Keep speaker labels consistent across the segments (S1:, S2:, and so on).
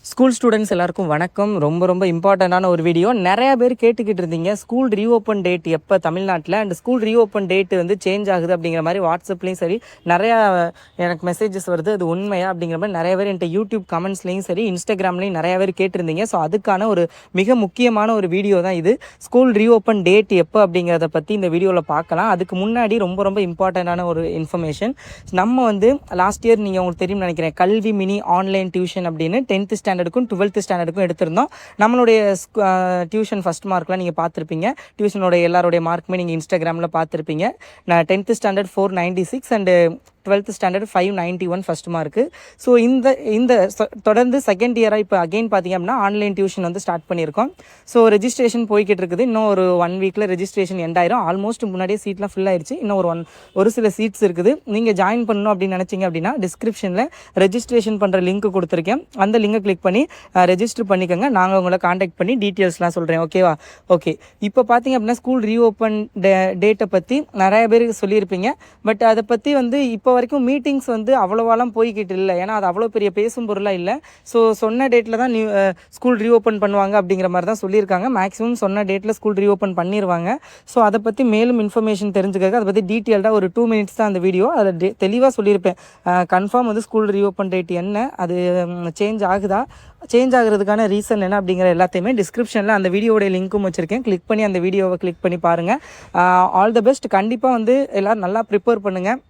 S1: School students எல்லாருக்கும் வணக்கம். ரொம்ப ரொம்ப இம்பார்ட்டண்டான ஒரு வீடியோ. நிறைய பேர் கேட்டுக்கிட்டு இருந்தீங்க ஸ்கூல் ரீஓப்பன் டேட் எப்போ தமிழ்நாட்டில் அண்ட் ஸ்கூல் ரீஓப்பன் டேட் வந்து சேஞ்ச் ஆகுது அப்படிங்கிற மாதிரி வாட்ஸ்அப்லேயும் சரி நிறையா எனக்கு மெசேஜஸ் வருது. அது உண்மையா அப்படிங்கிற மாதிரி நிறைய பேர் என்கிட்ட யூடியூப் கமெண்ட்ஸ்லேயும் சரி இன்ஸ்டாகிராம்லேயும் நிறைய பேர் கேட்டிருந்தீங்க. ஸோ அதுக்கான ஒரு மிக முக்கியமான ஒரு வீடியோ தான் இது. ஸ்கூல் ரீஓப்பன் டேட் எப்போ அப்படிங்கிறத பற்றி இந்த வீடியோவில் பார்க்கலாம். அதுக்கு முன்னாடி ரொம்ப ரொம்ப இம்பார்ட்டண்டான ஒரு இன்ஃபர்மேஷன். நம்ம வந்து லாஸ்ட் இயர் நீங்கள் உங்களுக்கு தெரியும் நினைக்கிறேன், கல்வி மினி ஆன்லைன் டியூஷன் அப்படின்னு 10th ஸ்டாண்டர்டுக்கும் 12th ஸ்டாண்டர்டுக்கும் எடுத்திருந்தோம். நம்மளுடைய டியூஷன் ஃபஸ்ட் மார்க்லாம் நீங்கள் பார்த்துருப்பீங்க. டியூஷனோட எல்லாருடைய மார்க்குமே நீங்கள் இன்ஸ்டாகிராமில் பார்த்துருப்பீங்க. நான் 10th standard 496 and 12th standard 591 first mark. So இந்த தொடர்ந்து செகண்ட் இயராக இப்போ அகெயின் பார்த்திங்க அப்படின்னா ஆன்லைன் டியூஷன் வந்து ஸ்டார்ட் பண்ணியிருக்கோம். ஸோ ரெஜிஸ்ட்ரேஷன் போய்கிட்டு இருக்குது. இன்னும் ஒரு 1 வீக்கில் ரெஜிஸ்ட்ரேஷன் எண்ட் ஆயிரும். ஆல்மோஸ்ட் முன்னாடியே சீட்லாம் ஃபில் ஆயிடுச்சு. இன்னும் ஒரு சில சீட்ஸ் இருக்குது. நீங்கள் ஜாயின் பண்ணணும் அப்படின்னு நினச்சிங்க அப்படின்னா டிஸ்கிரிப்ஷனில் ரெஜிஸ்ட்ரேஷன் பண்ணுற லிங்க் கொடுத்துருக்கேன். அந்த லிங்கை கிளிக் பண்ணி ரெஜிஸ்டர் பண்ணிக்கோங்க. நாங்கள் உங்களை காண்டாக்ட் பண்ணி டீட்டெயில்ஸ்லாம் சொல்கிறேன். ஓகேவா? ஓகே. இப்போ பார்த்திங்க அப்படின்னா ஸ்கூல் ரீஓப்பன் டேட்டை பற்றி நிறைய பேர் சொல்லியிருப்பீங்க. பட் அதை பற்றி வந்து இப்போ வரைக்கும் மீட்டிங்ஸ் வந்து அவ்வளோவாலாம் போய்கிட்டு இல்லை. ஏன்னா அது அவ்வளோ பெரிய பேசும் பொருளாக இல்லை. ஸோ சொன்ன டேட்டில் தான் ஸ்கூல் ரீஓப்பன் பண்ணுவாங்க அப்படிங்கிற மாதிரி தான் சொல்லியிருக்காங்க. மேக்ஸிமம் சொன்ன டேட்டில் ஸ்கூல் ரீஓப்பன் பண்ணிடுவாங்க. ஸோ அதை பற்றி மேலும் இன்ஃபர்மேஷன் தெரிஞ்சுக்க அதை பற்றி டீட்டெயில்டாக ஒரு 2 minutes தான் அந்த வீடியோ. அதை தெளிவாக சொல்லியிருப்பேன். கன்ஃபார்ம் வந்து ஸ்கூல் ரீஓப்பன் டேட் என்ன, அது சேஞ்ச் ஆகுதா, சேஞ்ச் ஆகிறதுக்கான ரீசன் என்ன அப்படிங்கிற எல்லாத்தையுமே டிஸ்கிரிப்ஷனில் அந்த வீடியோடைய லிங்க்கும் வச்சுருக்கேன். கிளிக் பண்ணி அந்த வீடியோவை கிளிக் பண்ணி பாருங்கள். All the best. கண்டிப்பாக வந்து எல்லோரும் நல்லா ப்ரிப்பேர் பண்ணுங்கள்.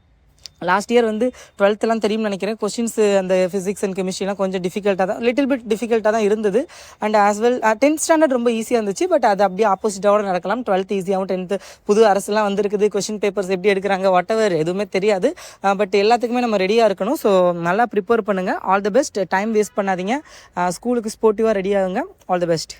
S1: லாஸ்ட் இயர் வந்து 12th தெரியும்னு நினைக்கிறேன். கொஸ்டின்ஸ் அந்த ஃபிசிக்ஸ் அண்ட் கெமிஸ்ட்ரிலாம் கொஞ்சம் டிஃபிகல்ட்டாக தான், லிட்டில் பிட் டிஃபிகல்ட்டாக தான் இருந்தது. And as well 10th standard ரொம்ப ஈஸியாக இருந்துச்சு. பட் அது அப்படியே ஆப்போசிட்டாக நடக்கலாம். 12th ஈஸியாகவும் 10th புது அரசுலாம் வந்துருக்குது. கொஸ்டின் பேப்பர்ஸ் எப்படி எடுக்கிறாங்க வாட்டெவர் எதுவுமே தெரியாது. பட் எல்லாத்துக்குமே நம்ம ரெடியாக இருக்கணும். ஸோ நல்லா ப்ரிப்பேர் பண்ணுங்கள். All the best. Time waste பண்ணாதீங்க. ஸ்கூலுக்கு ஸ்போர்ட்டிவாக ரெடி ஆகுங்க. All the best.